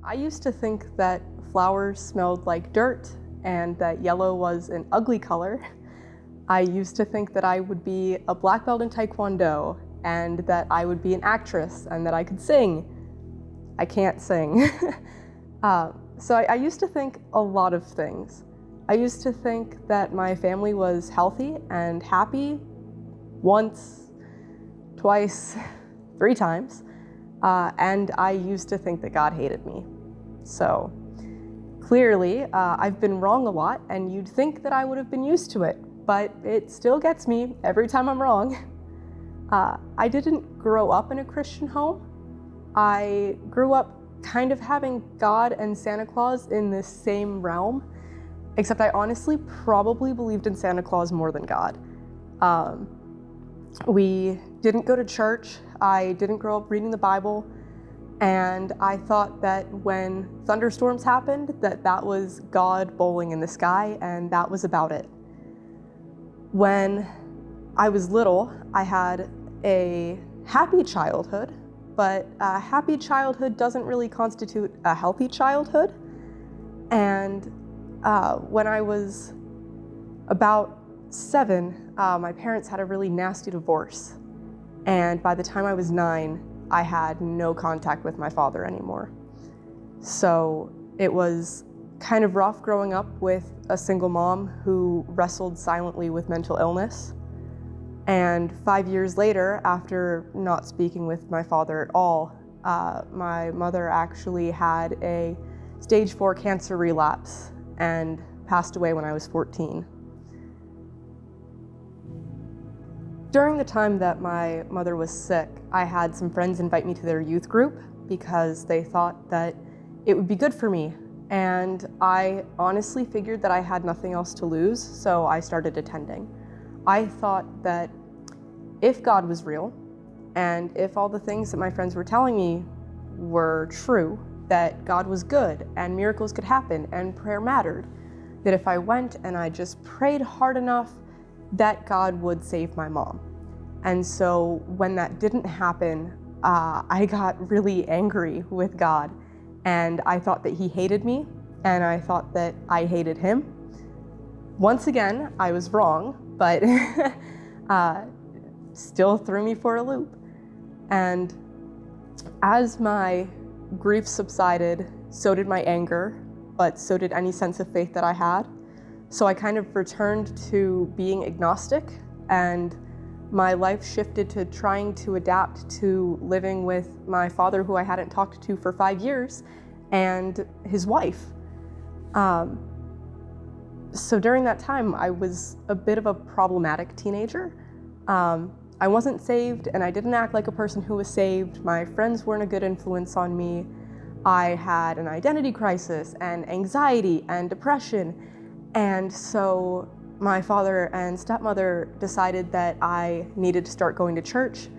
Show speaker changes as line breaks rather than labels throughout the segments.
I used to think that flowers smelled like dirt and that yellow was an ugly color. I used to think that I would be a black belt in Taekwondo and that I would be an actress and that I could sing. I can't sing. So I used to think a lot of things. I used to think that my family was healthy and happy once, twice, 3 times. And I used to think that God hated me. So clearly, I've been wrong a lot, and you'd think that I would have been used to it, but it still gets me every time I'm wrong. I didn't grow up in a Christian home. I grew up kind of having God and Santa Claus in the same realm, except I honestly probably believed in Santa Claus more than God. We didn't go to church. I didn't grow up reading the Bible. And I thought that when thunderstorms happened, that was God bowling in the sky, and that was about it. When I was little, I had a happy childhood, but a happy childhood doesn't really constitute a healthy childhood. And when I was about 7, my parents had a really nasty divorce. And by the time I was 9, I had no contact with my father anymore. So it was kind of rough growing up with a single mom who wrestled silently with mental illness. And 5 years later, after not speaking with my father at all, my mother actually had a stage 4 cancer relapse and passed away when I was 14. During the time that my mother was sick, I had some friends invite me to their youth group because they thought that it would be good for me. And I honestly figured that I had nothing else to lose, so I started attending. I thought that if God was real, and if all the things that my friends were telling me were true, that God was good and miracles could happen and prayer mattered, that if I went and I just prayed hard enough, that God would save my mom. And so when that didn't happen, I got really angry with God, and I thought that he hated me, and I thought that I hated him. Once again, I was wrong, but still threw me for a loop. And as my grief subsided, so did my anger, but so did any sense of faith that I had. So I kind of returned to being agnostic, and my life shifted to trying to adapt to living with my father, who I hadn't talked to for 5 years, and his wife. So during that time, I was a bit of a problematic teenager. I wasn't saved, and I didn't act like a person who was saved. My friends weren't a good influence on me. I had an identity crisis and anxiety and depression. And so my father and stepmother decided that I needed to start going to church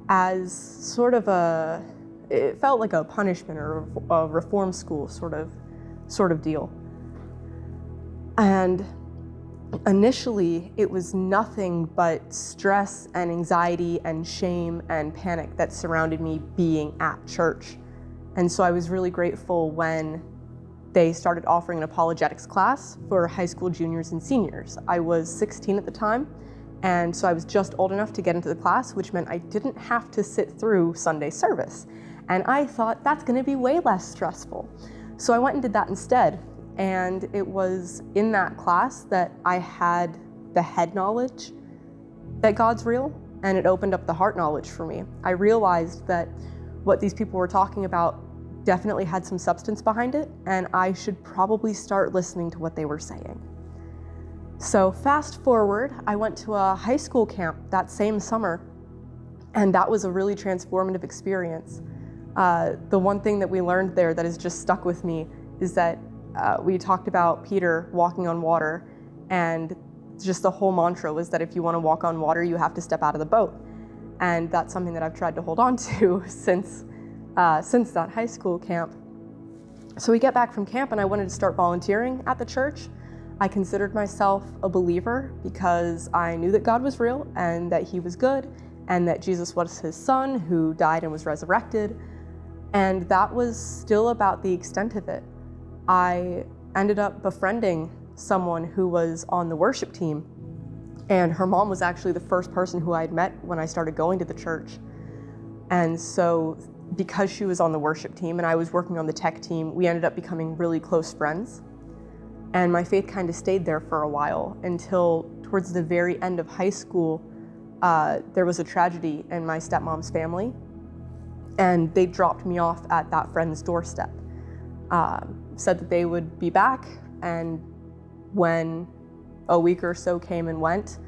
as sort of it felt like a punishment or a reform school sort of deal. And initially, it was nothing but stress and anxiety and shame and panic that surrounded me being at church. And so I was really grateful when they started offering an apologetics class for high school juniors and seniors. I was 16 at the time, and so I was just old enough to get into the class, which meant I didn't have to sit through Sunday service. And I thought that's gonna be way less stressful. So I went and did that instead. And it was in that class that I had the head knowledge that God's real, and it opened up the heart knowledge for me. I realized that what these people were talking about definitely had some substance behind it, and I should probably start listening to what they were saying. So fast forward, I went to a high school camp that same summer, and that was a really transformative experience. The one thing that we learned there that has just stuck with me is that we talked about Peter walking on water, and just the whole mantra was that if you want to walk on water, you have to step out of the boat. And that's something that I've tried to hold on to since that high school camp. So we get back from camp, and I wanted to start volunteering at the church. I considered myself a believer because I knew that God was real and that he was good and that Jesus was his son who died and was resurrected. And that was still about the extent of it. I ended up befriending someone who was on the worship team, and her mom was actually the first person who I had met when I started going to the church. And so because she was on the worship team and I was working on the tech team, we ended up becoming really close friends. And my faith kind of stayed there for a while until towards the very end of high school, there was a tragedy in my stepmom's family, and they dropped me off at that friend's doorstep. Said that they would be back, and when a week or so came and went,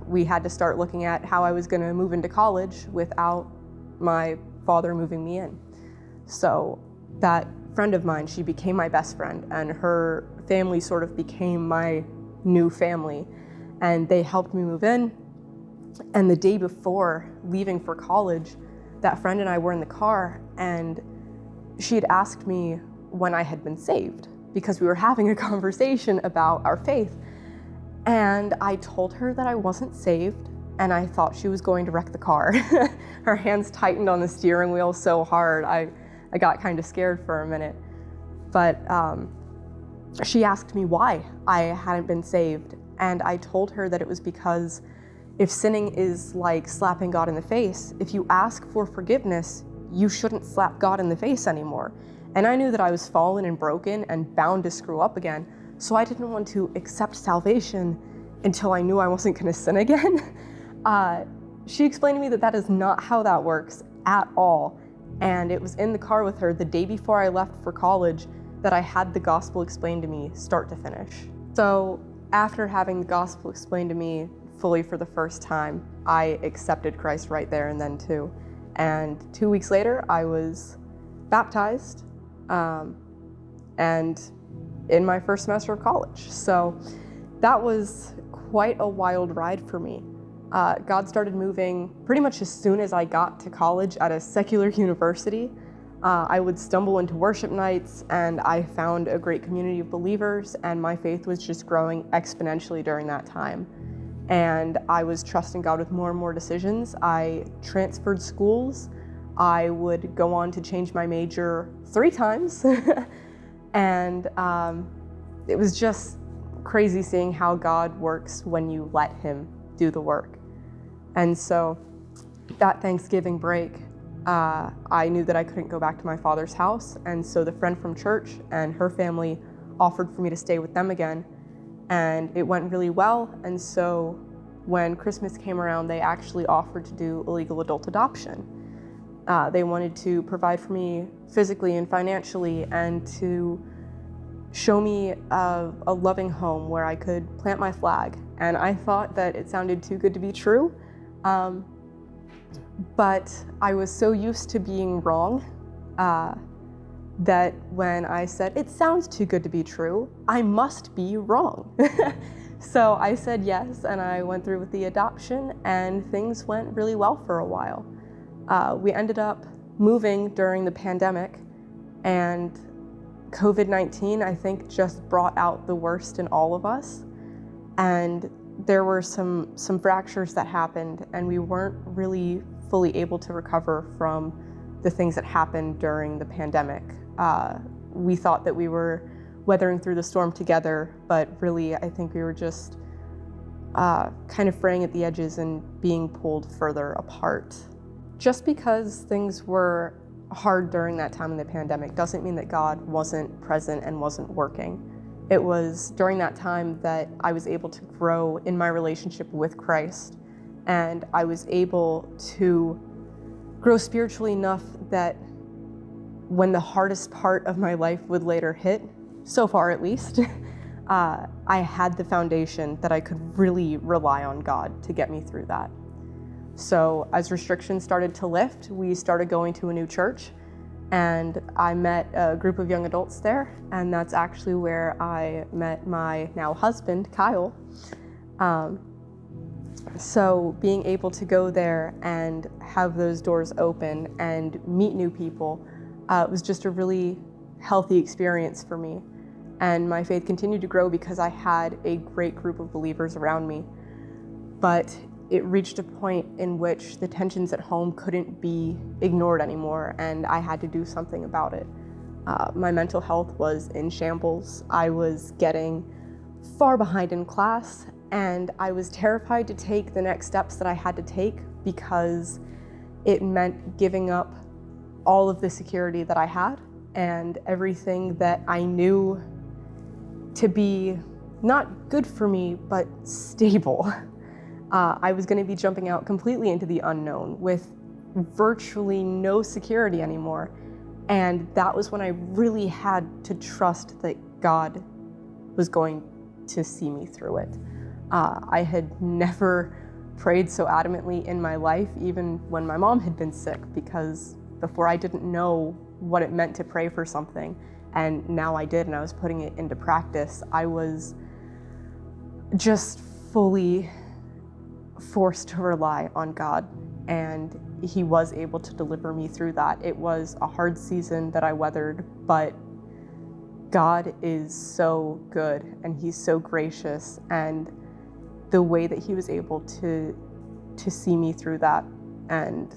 we had to start looking at how I was going to move into college without my father moving me in. So that friend of mine, she became my best friend, and her family sort of became my new family, and they helped me move in. And the day before leaving for college, that friend and I were in the car, and she had asked me when I had been saved, because we were having a conversation about our faith. And I told her that I wasn't saved, and I thought she was going to wreck the car. Her hands tightened on the steering wheel so hard, I got kind of scared for a minute. But she asked me why I hadn't been saved, and I told her that it was because if sinning is like slapping God in the face, if you ask for forgiveness, you shouldn't slap God in the face anymore. And I knew that I was fallen and broken and bound to screw up again, so I didn't want to accept salvation until I knew I wasn't going to sin again. She explained to me that that is not how that works at all. And it was in the car with her the day before I left for college that I had the gospel explained to me start to finish. So after having the gospel explained to me fully for the first time, I accepted Christ right there and then too. And 2 weeks later, I was baptized and in my first semester of college. So that was quite a wild ride for me. God started moving pretty much as soon as I got to college at a secular university. I would stumble into worship nights, and I found a great community of believers, and my faith was just growing exponentially during that time. And I was trusting God with more and more decisions. I transferred schools. I would go on to change my major 3 times. And it was just crazy seeing how God works when you let Him do the work. And so that Thanksgiving break, I knew that I couldn't go back to my father's house. And so the friend from church and her family offered for me to stay with them again. And it went really well. And so when Christmas came around, they actually offered to do illegal adult adoption. They wanted to provide for me physically and financially, and to show me a loving home where I could plant my flag. And I thought that it sounded too good to be true. But I was so used to being wrong that when I said, it sounds too good to be true, I must be wrong. So I said yes, and I went through with the adoption, and things went really well for a while. We ended up moving during the pandemic, and COVID-19, I think, just brought out the worst in all of us. And there were some fractures that happened, and we weren't really fully able to recover from the things that happened during the pandemic. We thought that we were weathering through the storm together, but really I think we were just kind of fraying at the edges and being pulled further apart. Just because things were hard during that time in the pandemic doesn't mean that God wasn't present and wasn't working. It was during that time that I was able to grow in my relationship with Christ, and I was able to grow spiritually enough that when the hardest part of my life would later hit, so far at least, I had the foundation that I could really rely on God to get me through that. So as restrictions started to lift, we started going to a new church, and I met a group of young adults there, and that's actually where I met my now husband, Kyle. So being able to go there and have those doors open and meet new people was just a really healthy experience for me. And my faith continued to grow because I had a great group of believers around me. But it reached a point in which the tensions at home couldn't be ignored anymore, and I had to do something about it. My mental health was in shambles. I was getting far behind in class, and I was terrified to take the next steps that I had to take because it meant giving up all of the security that I had and everything that I knew to be not good for me, but stable. I was going to be jumping out completely into the unknown with virtually no security anymore. And that was when I really had to trust that God was going to see me through it. I had never prayed so adamantly in my life, even when my mom had been sick, because before I didn't know what it meant to pray for something, and now I did, and I was putting it into practice. I was just fully forced to rely on God, and He was able to deliver me through that. It was a hard season that I weathered, but God is so good, and He's so gracious, and the way that He was able to see me through that, and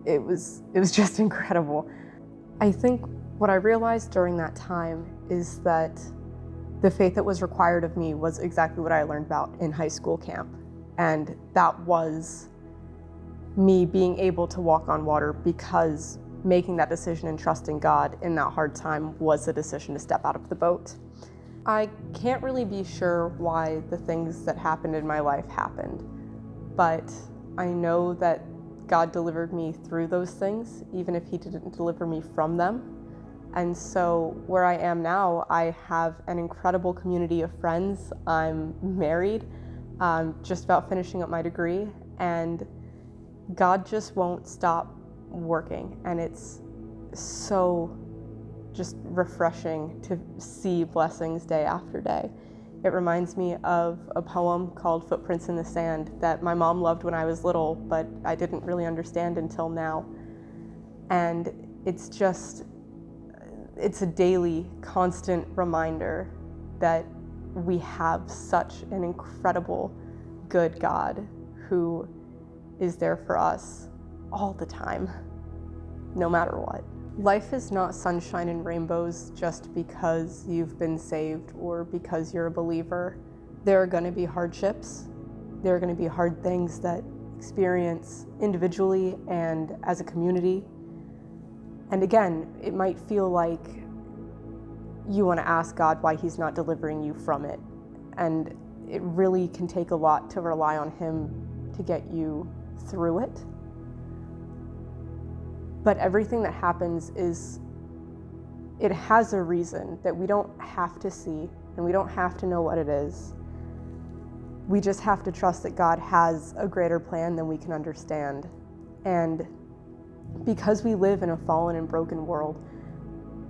it was just incredible. I think what I realized during that time is that the faith that was required of me was exactly what I learned about in high school camp. And that was me being able to walk on water, because making that decision and trusting God in that hard time was the decision to step out of the boat. I can't really be sure why the things that happened in my life happened, but I know that God delivered me through those things, even if He didn't deliver me from them. And so where I am now, I have an incredible community of friends. I'm married. I'm just about finishing up my degree, and God just won't stop working. And it's so just refreshing to see blessings day after day. It reminds me of a poem called Footprints in the Sand that my mom loved when I was little, but I didn't really understand until now. And it's a daily, constant reminder that we have such an incredible, good God who is there for us all the time, no matter what. Life is not sunshine and rainbows just because you've been saved or because you're a believer. There are going to be hardships. There are going to be hard things that experience individually and as a community. And again, it might feel like you want to ask God why He's not delivering you from it. And it really can take a lot to rely on Him to get you through it. But everything that happens it has a reason that we don't have to see, and we don't have to know what it is. We just have to trust that God has a greater plan than we can understand. And because we live in a fallen and broken world,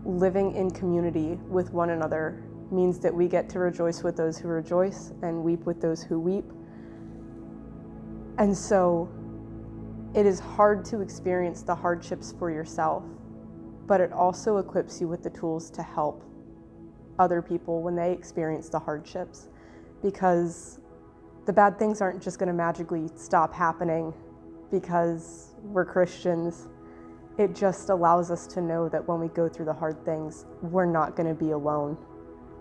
living in community with one another means that we get to rejoice with those who rejoice and weep with those who weep. And so it is hard to experience the hardships for yourself, but it also equips you with the tools to help other people when they experience the hardships, because the bad things aren't just going to magically stop happening because we're Christians. It just allows us to know that when we go through the hard things, we're not going to be alone.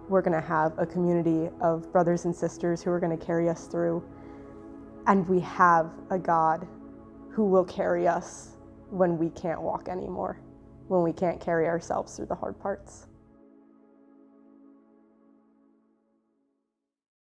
We're going to have a community of brothers and sisters who are going to carry us through, and we have a God who will carry us when we can't walk anymore, when we can't carry ourselves through the hard parts.